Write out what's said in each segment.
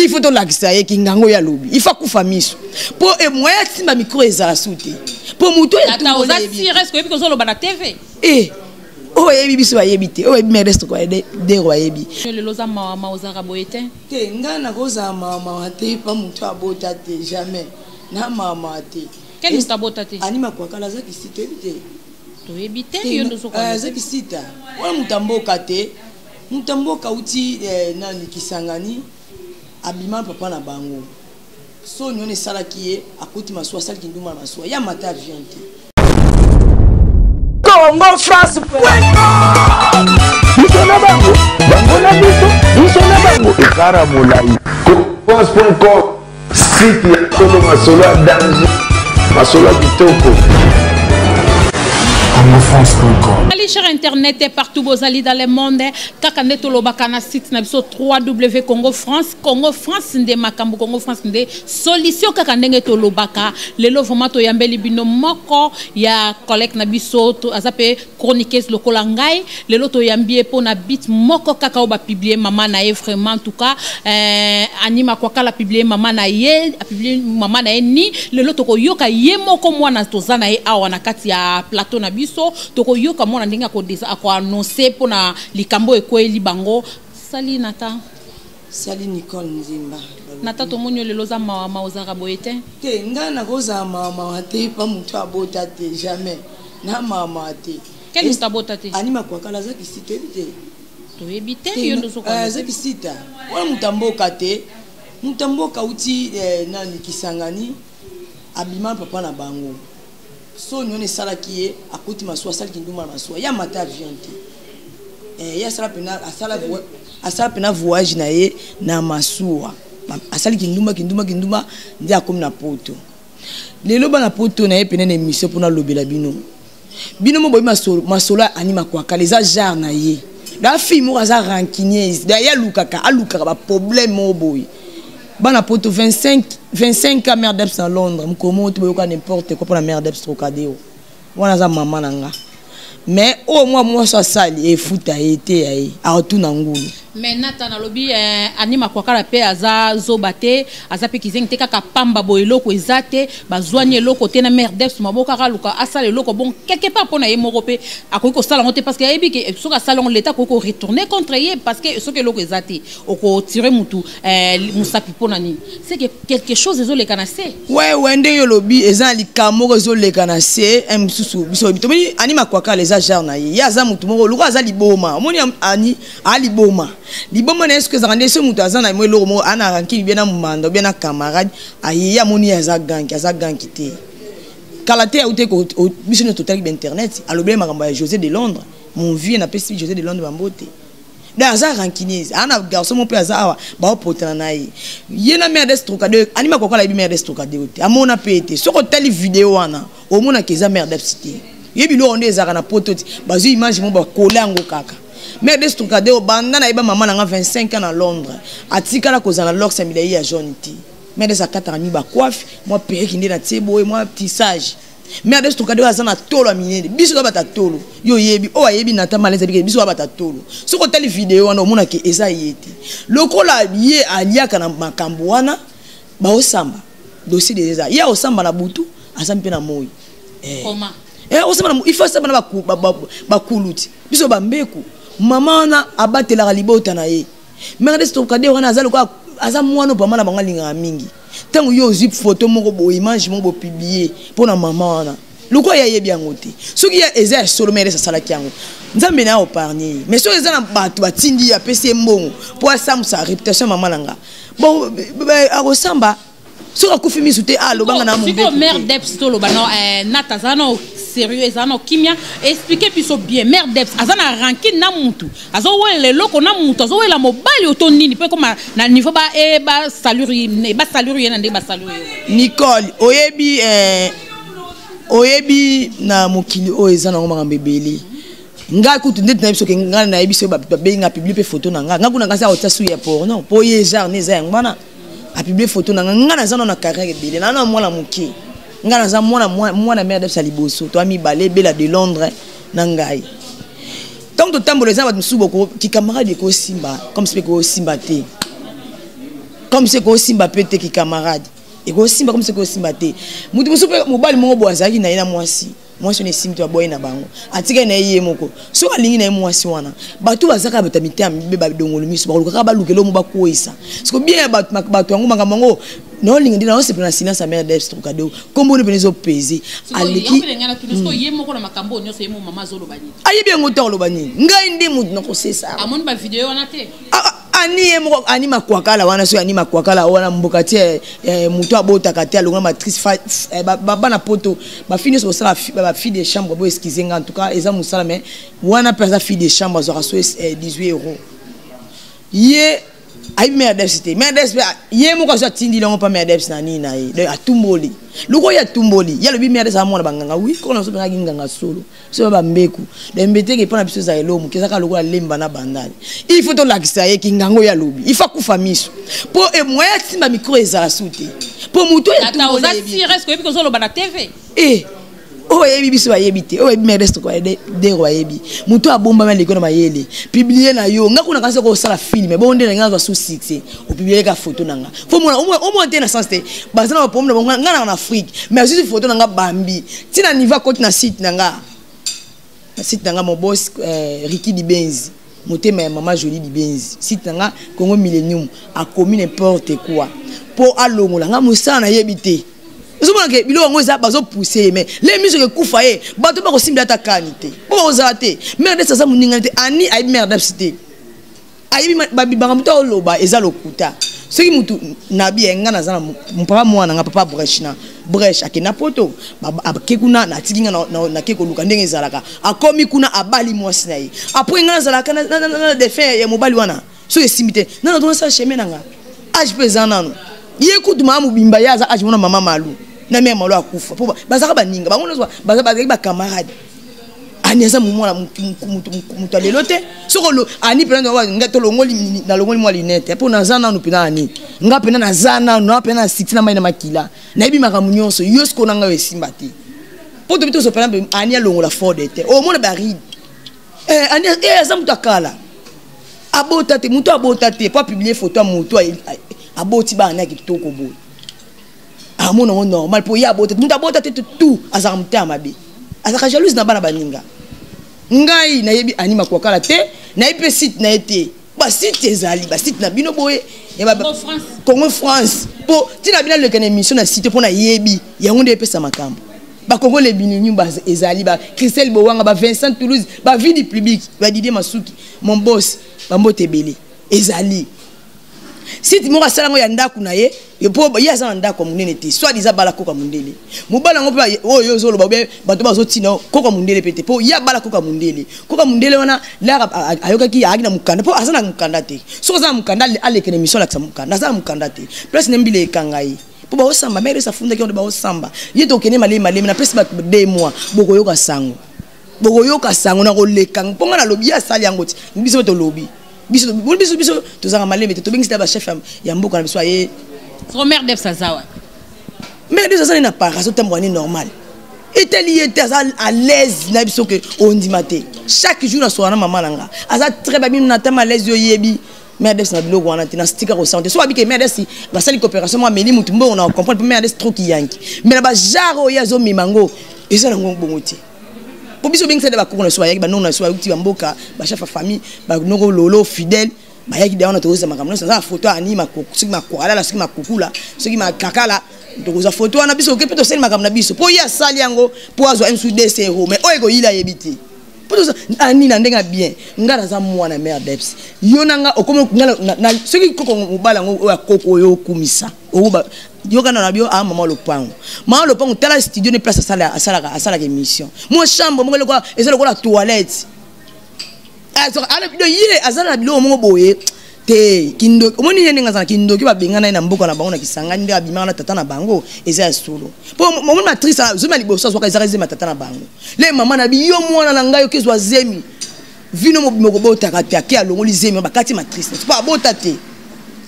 il faut to lakisa ye kingango ya lobi il faut kufa miso pour e moya timba micro ezala souté pour muto ya tout oza sires ko zo lo bana TV oh yebi biso ba yebite oh yebi reste ko de ro yebi le loza mama ozara boyete te ngana koza mama te pa muto abota te jamais na mama te quel est abota te anima kwa kala za kisite bite to yebite yo ndo soko za kisita wala mutamboka te mutamboka uti nani kisangani abima papa na bango so nyone sala kiye akuti maswa sala kinduma maswa ya mata avion te Congo France Nisona bango bango na biso nisona bango ekara molai France.com site ya solo masolo danger masolo kitoko Ali cher internet et partout bozali dans le monde kaka neto lobaka na site na biso www Congo France nde makambo Congo France nde solution kaka ndenge to lobaka lelo vraiment to yambeli bino moko ya collègue na biso to azape chroniqueuse lokola ngai lelo to yambie po na bit moko kaka oba publier mama na ye vraiment en tout cas anima kwa kala publier mama na ye publier mama na ye ni lelo to ko yoka ye moko mwana to zana ye awa na kati ya plateau na biso toko yoka mona ndinga ko desa ako annoncer pona likambo ekweli bango sali nata sali Nicole Nzimba nata to monyo lelo za mama ozara boyete te ngana koza mama te pa muto abota te jamais na mama te quel est abota te anima kwa kala za kisite bite to yebite yo ndo soko za kisita wala mutamboka te mutamboka uti nani kisangani abima papa na bango so nyone sala kiye akuti maswa sala kinduma maswa ya mata avion te ya sala pena voyage na ye na maswa asali kinduma ndi akomi na poto lelo bana poto na ye pena na émission pona lobela bino mo boyi masolo anima kwa kaleza genre na ye da fille mo za rancunier da ya lukaka ba problème mo boyi bana poto 25 ans mère d'Eps à Londres mkomo tu boyoka n'importe quoi pour la mère d'Eps Trocadéro wana za maman nanga mais au moi ça sali et futa été ai a retourna ngulu mais nata na lobi anima kwa kala pe aza zobate aza pe kizeng te kaka pamba boyelo ko ezate bazwanye loko te na mère d'Eps maboka kaluka asale loko bon quelque part pona ye moko pe akoki ko sala ngote parce que yebi ke soka salon l'état ko retourner contre ye parce que soka loko ezate oko tirer mutu musapi pona ni c'est que quelque chose ezole kanase ouais nde yo lobi eza likamo ezole kanase msusu biso bitomoni anima kwa kala eza genre na ye ya za mutu moko luko aza liboma moni ani ali boma liboma na eske zangande se mutu azana mo loko mo ana ranki bien na mumanda bien na camarade ayi ya moni aza ganki te kalate ya ute ko biso no total internet alobele makambo ya José de Londres mon vieux na pesi José de Londres bambote da aza rankinier ana garçon mon pe aza awa ba potana na ye na mère d'Eps Trocadéro anima ko kala bi mère d'Eps Trocadéro te amona pete soko tali vidéo wana o mona ke za mère d'Eps te yebi lo onde ezaka na pototi bazu image mo ba kolango kaka mère d'Eps Trocadéro banda na iba maman nga 25 ans à Londres atika la kozana lok samilai ya jaune ti mère d'Eps akata mi ba coiffe moi père ki ndena tebo et moi tissage mère d'Eps Trocadéro azana tolo aminene biso ba bata tolo yo yebi o yebi na ta malaise bi biso ba bata tolo soko tali vidéo wana omona ke eza yete lokola ye aliaka na makambo wana ba osamba dossier des eza ya osamba na butu azampe na moyi comment osamba il faut samba na ba kuluti biso ba mbeku maman na abatela ka libota na ye mère d'Eps Trocadéro wana azalo kwa aza mwana pa mala bangalinga mingi tango yo zip photo moko bo image moko publier pour na maman wana luko ya yebi yango te soki ya eza solo mère sa sala kiango nzambe na opargner mais soki eza na bato batindi ya pesi mbongo pour asam sa réputation maman nanga bon akosamba soki akufi misu te alobanga na mumbe siko mère d'Eps to lobano nata zano sérieux ezana kimia expliquer biso bien mère d'Eps azana ranki na mutu azo wele loko na mutu azo wela mobali otonini pe comme na niveau ba ba saluri na nde ba saluri Nicole oyebi na mokili o ezana ngoma mbebeli nga kutu ndete na biso ke nga na biso ba nga publier pe photo na nga kuna ngasa otasu ya porno po ye genre neza ngwana a publier photo na nga na zana na carrière bele na mwana moki ngana za mwana mère d'Eps liboso to ami balé bela de Londres na ngai tant de temps les gens musubo ko ki camarade ko simba comme c'est ko simba te comme c'est ko simba pété ki camarade et ko simba comme c'est ko simba té mutu musupe mobali mo boazaki na ina mwasi mwasi ne simto boy na bango atika na yé moko so alingi na mwasi wana batu bazaka batamité ambe ba dongolo miso ba luka ba lukelo mo ba koisa siko bien batu yango mangamango non lingi dina on se prend silence à mère d'Ebs trocadéo comme on est venu peser aliki ayi bien ngota lobani ngai ndi mutu na ko sesa amon ba vidéo wana te ani makwakala wana so ani makwakala wana mbokati mutu abota kati alonga matrice bana poto ba fini so sala ba fille de chambre bo excuser en tout cas eza musala mais wana pesa fille de chambre zo raso 18 € ye ay mère d'Ebs ye mo ko so tindi longo pa mère d'Ebs na ni na ye a tumboli luko ya tumboli ya lobi mère d'Ebs amona banganga oui ko na so banga nganga solo so ba mbeku de mbete ke pona biso za elomu ke saka luko lemba na bandali il faut to lakisa ye kingango ya lobi il faut kufa miso po e moya timba micro ezala souté po muto ya tumboli ata oza sires ko ebi ko zo loba na TV oh yebi biso bayebite oh yebi merde ko de royebi muto abomba ma leko na mayele publier na yo ngakuna kanse ko sala film bonde na ngazo sous succès o publier ka photo nanga fo mona au moins na sens te bazana ba pombe ngana na Afrique mais aussi photo nanga bambi tina niva côté na site nanga mon boss Ricky Dibenzi motema maman Jolie Dibenzi site nanga Congo Millennium a commis n'importe quoi pour alongola nga musana yebite que bilo ngoza bazo pousser mais les musiques kufa ye bato ba ko simba ta kanité bo ozate merde ça muninga te ani ay merde cité ay babi bangamuta oloba eza lokuta soki mutu nabi enga na zana mpapa mwana nga papa brèche akena poto akekuna na tikinga na keko luka ndenge ezalaka akomi kuna abali mwasi na ye après nga zalaka na defin ya mobali wana so esimite na dona sa chemin nanga age pesana no ye kutuma mubimba yaza age mona mama malu na mère malo akufa po bazaka baninga bango zo bazaka ba camarade ani eza mumona mutu alelote sokolo ani pena wa ngato longoli na longoli mwa linete po na zana no pena ani nga pena na zana no pena 6 na mai na makila na ibi makamunyonso yosko nanga wesimba te po to bito so pena ani alongola forde te o mona baride ani eza mutu akala abota te mutu abota te po publier photo mutu aboti ba na kitoko bo amona on normal pour ya bote muta bota te tout azamta mabe azaka jalouse na bana baninga ngai na yebi anima kwa kala te na ipe site na été ba site ezali ba site na bino boye ya ba Congo France po tina bina le kana émission na site pour na yebi yango nde pesa makambo ba Congo le bininyu ba ezali ba Christelle Bowanga ba Vincent Toulouse ba vie du public ba Didier Masuki mon boss ba mbote belé ezali si tu m'as salango ya ndaku na ye po ya za ndako munene te soit diza bala koka mundele mobala ngo pa o yo zolo babe bato bazo tina koka mundele pete po ya bala koka mundele wana la ayoka ki ya na mukanda po azana mukanda te so za mukanda ale kene mission la mukanda za mukanda te plus nembile kangai po ba osamba mere sa funda ki on ba osamba ye to kene male na plus ba 2 mois boko yoka sango na ko lekang ponga na lobi ya sali yango ti biso to lobi biso to zanga maleme te to bingisa ba chef ya mboka na biso aye so mère d'Ebs zawa mère d'Ebs ça n'a pas raison tembo normal était lié à l'aise na biso que on dit maté chaque jour na soana maman nanga aza très bien na tama l'aise yo yebi mère d'Ebs na biloko wana na sticker au santé so abi que mère d'Ebs ba sali coopération moi meli mutu mbo on comprendre mère d'Ebs trop kiyanki mais na ba jaro ya zo mimango eza na ngongo ngoti pour biso bingisa de ba kokona so ya ba non na so uti ba mboka ba chef famille ba noko lolo fidèle ba yaki daona to za makamno ça photo anima ko siki makwala la siki makukula siki makakala to za photo wana biso ke peto seli makamna biso po ya sali yango po azo M2 € mais oyeko ila yebiti poto ani na ndenga bien ngara za mwana mère d'Ebs yonanga okomo ngala na siki koko mobala ngo ya koko yo kumisa oba yoka na bio a mama lopango tala studio ne place à la émission mo chambre mo lekwa ezelo ko la toilette ala bido yile azana bilo mo boye te kindo omoni yene ngazana kindo ki ba bengana na mboka na bango na kisanga ndi abima na tata na bango eza solo po mo matrice zuma liboso so ka ezareze matata na bango le mama na biyo mwana na ngayo kezwa zemi vino mo bimoko bota ka te akia longoli zemi ba kati matrice pa bota te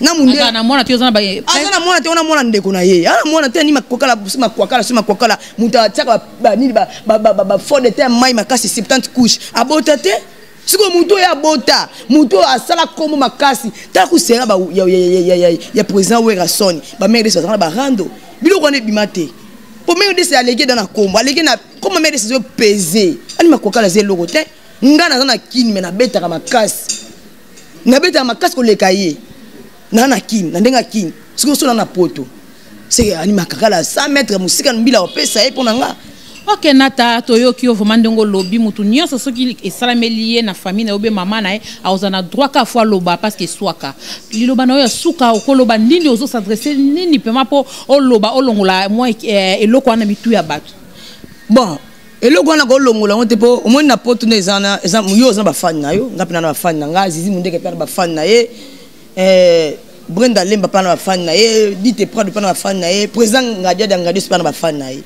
na munde ana mwana tio zana ba ana mwana te ona mwana ndeko na ye ana mwana te ni makokala muta tsaka ba nini ba fond de terre mai makasi 70 couches abota te siko muto ya bota muto asala kombo makasi ta ku sera ba ya président Wera Soni ba mère de ça ba rando bilo ko ne bimate pour mère de ça allégué dans la kombo allégué na comme mère de ça peser ani makoka la zelo côté ngana na kini me na beta ka makasi na beta makasi ko le kaye na kini na ndenga kini siko so na poto c'est ani makaka la 100 mètres musika mbila opesa e pona nga. Ok nata toyoki vraiment ndongo lobby mutu nyonso soki esalameli na famille na obe mama na aozana droit ka fois loba parce que swaka liloba na yo suka okoloba ndini ozo s'adresser nini pema po oloba olongola moi eloko ana mitu ya bato bon eloko ana ko longola ngote po omoni na poto na ezana yo za ba fan na yo ngapi na ba fan na nga zizi mundeke pe ba fan na ye Brenda Lemba pa na ba fan na ye dite prado pa na ba fan na ye président ngadia d'angadio pa na ba fan na ye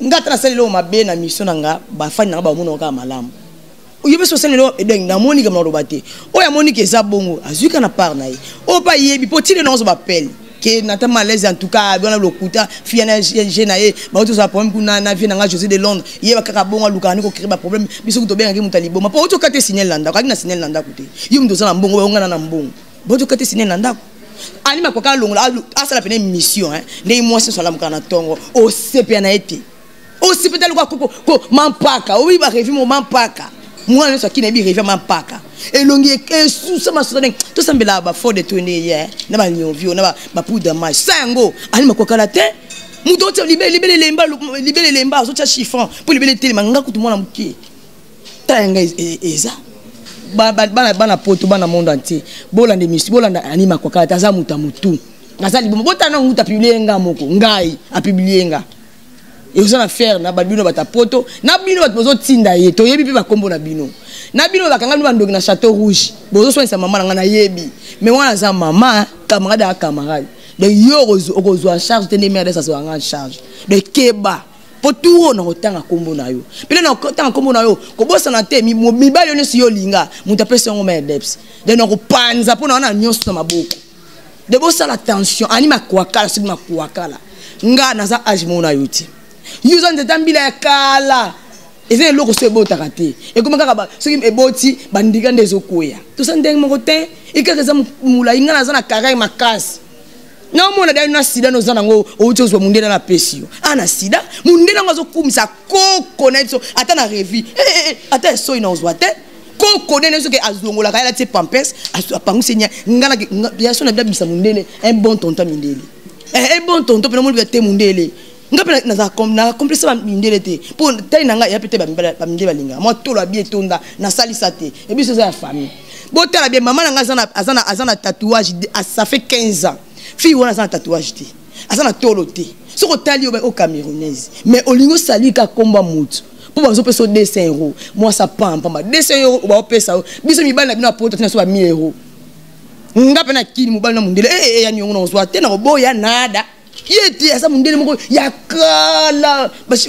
ngata na sali lo mabe na mission nga ba fani na ba mono ka malamu oyebe so sali lo edeng na moni ka na robate oya moni ke za bongo azuka na par na ye o pa yebi potile no so ba pelle ke na ta malaise en tout cas bona lokuta fiana na ye ba oto za problème kuna na vie na nga José de Londres ye ba kaka bongo luka ni ko créer ba problème biso ko to benga ke mutali boma po oto kate signal landa ka na signal landa kute yum to za na mbongo ba ngana na mbongo bo to kate signal landa anima ko ka longola asala pene mission ne moi se sala mukana tongo o sepe na ete aussi peut-être ko mampaka oui ba revi mo mampaka moi ne so ki na bi revi mampaka et longi e sous sama so den to sambela ba for de tourner hier na ba nyovio na ba poudre mai sango ani makokala te muto te libele lemba so cha chiffon pour libele tele manga kutu mwana mukie tanga eza bana poto bana monde entier bolande misi bolanda ani makokala ta za mutu ngazali botana nguta publier nga moko ngai a publier nga et vous allez faire na babino bata poto na bino bat bozo tinda ye to yebi pe ba kombo na bino bakanga no bandoki na Château Rouge bozo so sa mama nga na yebi mais wana za mama camarade de yo okozo en charge te mère de ça so en charge de keba poturo na otanga kombo na yo pele na otanga kombo na yo ko bosa na te mi ba yo ne si yo linga muta pesa ngo me deps de no ko panza pona na nyonso na maboko de bosa la tension anima kwakala sigma kwakala nga na za age mona yuti yuza nzetambila ya kala eze loko so ebota kate e kuma kaka ba soki eboti bandika ndezo koya to sa ndenge moko te ikakeza mula ingana za na karai makasi na mona da na sida no za nango outsozwa mundela na pesio ana sida mundela ngazo kumisa koko na biso ata na revi ata so ina ozwa te koko nene soki azongola kala te pampers apangusenya ngana ya so na bisa mundele un bon tonton mindele un bon tonton pe no mo te mundele ngapela na complice ba mindele te pour tayi nanga ya pete ba mindele balinga moi to la bien tonda na salisa te et puis c'est la famille botala bien maman nanga azana tatouage ça fait 15 ans fille wana azana tatouage te azana tolo te soko tali au camerounaise mais olingo sali ka komba mutu pour bazo peso 200 €. Moi ça pamba 200 € ba opesa biso mibali na bino apoto na so ba 1000 €. Ngapena kini mobali na mundele ya nyongo na ozwa te na oboya nada yeti asa mundele moko ya kala bashi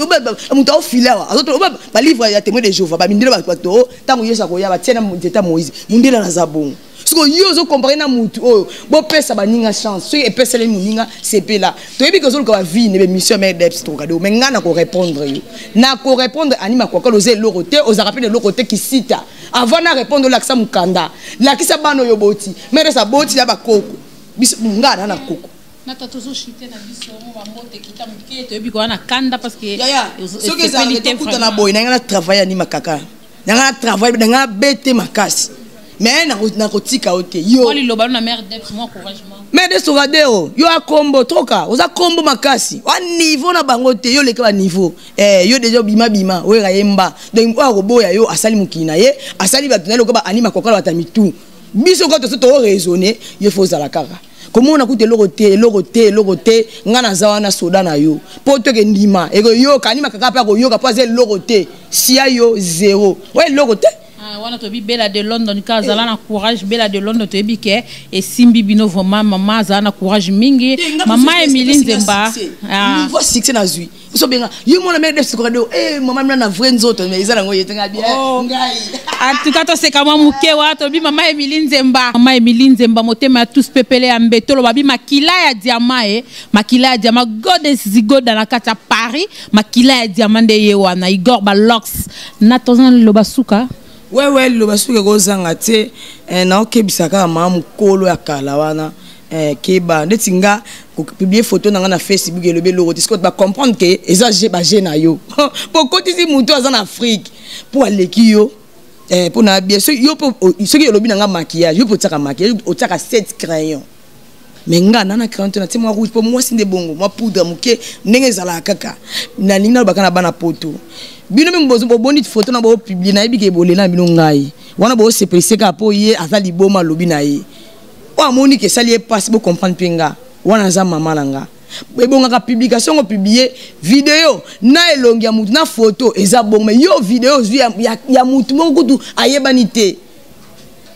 muta ofila azoto ba livre ya témoin de Jéhovah ba mindele ba to tango yesa ko ya ba tiena muteta Moïse mundele na zabongo siko yozo comparer na mutu oyo bo pesa ba ninga chance so e pesa le muninga c'est là to yebi ko zo ko ba vie ne be mission mère d'eps to kado mais ngana ko répondre yo na ko répondre anima ko ko ze loroté aux rappeler loroté qui cite avant na répondre la kisa mukanda la kisa bano yo boti mais sa boti ya ba koko biso ngana na koko nata tozo chité na biso ba mote kita muke to yebi ko na kanda parce que so que ça kuta na boy na ngana travailler ni makaka na ngana travailler na ngana bete makasi mais na kotika ote yo oli loba na mère d'eps moi encouragement mais de soradeo yo a combo toka oza combo makasi wa niveau na bango te yo leka ba niveau yo déjà bima we ga yemba donc wa roboya yo asali mukina ye asali ba tunelo ko ba anima kokala batamitu biso ko to raisonner yo faut za la kaka comment on a coûté loroté ngana zawana soda na yo poto ke ndima ego yo kanima kaka pa ko yo ka poser loroté sia yo 0 ouais loroté wana to bi bela de London ka zala na courage bela de London to bi ke et simbi bino vraiment mama zala na courage mingi mama Emilie Nzemba niveau succès na zui so benga yo mona mère de sukado mama na vrai nzoto mais izala ngoye tenga bien ngai en tout cas to se kama muke wa to bi mama Emilie Nzemba motema tous pepele ya mbetolo babi makila ya diamant goddess zigoda na kata Paris makila ya diamant de yewana Igor Balox na tozan lo basuka Ouais le basuke kozanga te na okebisaka mama mukolo ya kala wana keba ndetinga ko publier photo nanga na Facebook elobe loro disco ba comprendre que eza ba na yo pour kotisi muto aza na Afrique pour aleki yo pour na bien ce yo ce qui elobi nanga maquillage yo pour tsaka maquillage o tsaka 7 crayons mais nga nana crayon na te moi rouge pour moi sinde bongo moi poudre muke ndenge zala kaka na linga bakana bana poto bino mbozo bo bonite photo na bo publier na ebike bolela bino ngai wana bo se pressé ka po ye azali boma lobi na ye o amoni ke sali passe bo comprendre pinga wana za mama nanga ebonga ka publication ko publier vidéo na elongi ya mutu na photo eza bon mais yo vidéo ya mutu moko kutu ayebanité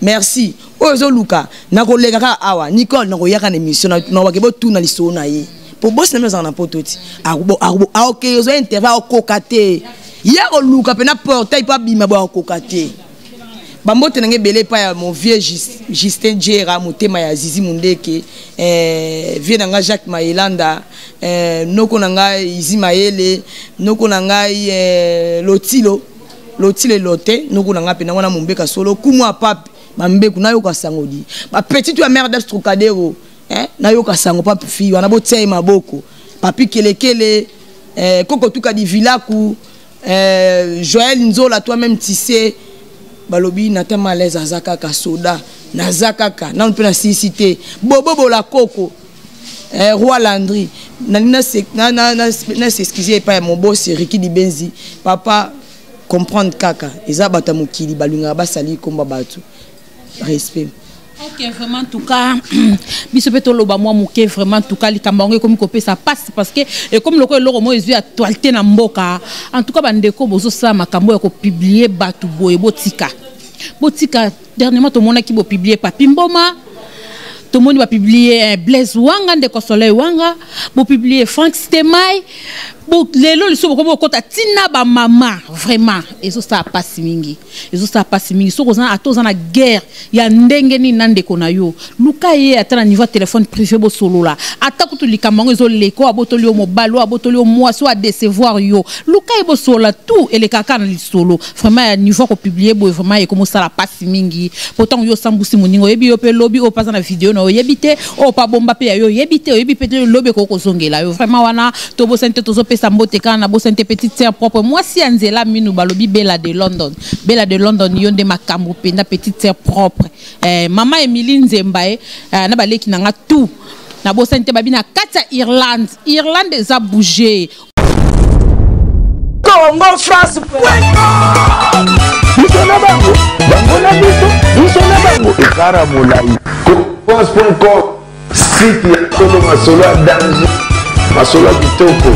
merci ozo luka na kolega ka awa Nicole na koyaka na émission na wakebo tuna liso na ye pour boss na meza na pototi okay ozo interview au kokate ya ko luka pe na portail pa bima ba kokate bambote nange belé pa ya mon vieux Justin Jera motema ya Zizi Mundeke vieux nanga Jacques Maelanda noko nanga Izi Maele noko nanga Lotilo lote noko nanga pe nanga na Mombeka solo kumwa papi mambeku na yo ka sangodi ba petit tu mère d'Astrocadero na yo ka sango papi fi wana botsai maboko papi kelekele koko tuka di vilaku Joël Nzola toi-même tissé balobi na tema les azaka ka soda na zakaka na on peut la cité bobo la coco roi Landry na s'excuser pas mon boss Ricky Di Benzi papa comprendre kaka eza bata mokili balunga basali komba batu respect. Ok, vraiment en tout cas, bisopeto loba moi mouké vraiment en tout cas les Camerounais comme copé ça passe parce que comme le quoi l'oro moi ils a toilette na mboka en tout cas bandeko bozo ça makambo ya ko publier batu boye botika dernièrement tout le monde qui bo publier papi mboma tout le monde va publier Blaise Wanga ndeko Soleil Wanga bo publier Frank Stemai bo lelo le so ko kota tina ba mama vraiment et ça passe mingi so ko za atoza na guerre ya ndenge ni nandeko na yo luka ye atana niveau téléphone privé bo solo la atako to likambango zo leko abotoli o mobalo abotoli o moi so a décevoir yo luka e bo solo tout et les kaka na li solo vraiment ya niveau ko publier bo vraiment e comme ça la passe mingi pourtant yo sambusi moningo yebi yo pe lobby o paza na vidéo na yebite o pa bomba pe yo yebite oyebi pe lobby ko zongela yo vraiment wana to bo sente to zo Sambote kana bo sente petite sœur propre moi si anzela minu balobi Bella de London yonde makambo penda petite sœur propre maman Emilie Nzemba na baleki nanga tout na bo sente babina kata Irlande za bouger Congo France Misona bango na biso misona bango ekara molai France.com site ya Tolo Masolo danger Masolo kitoko.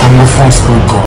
France.com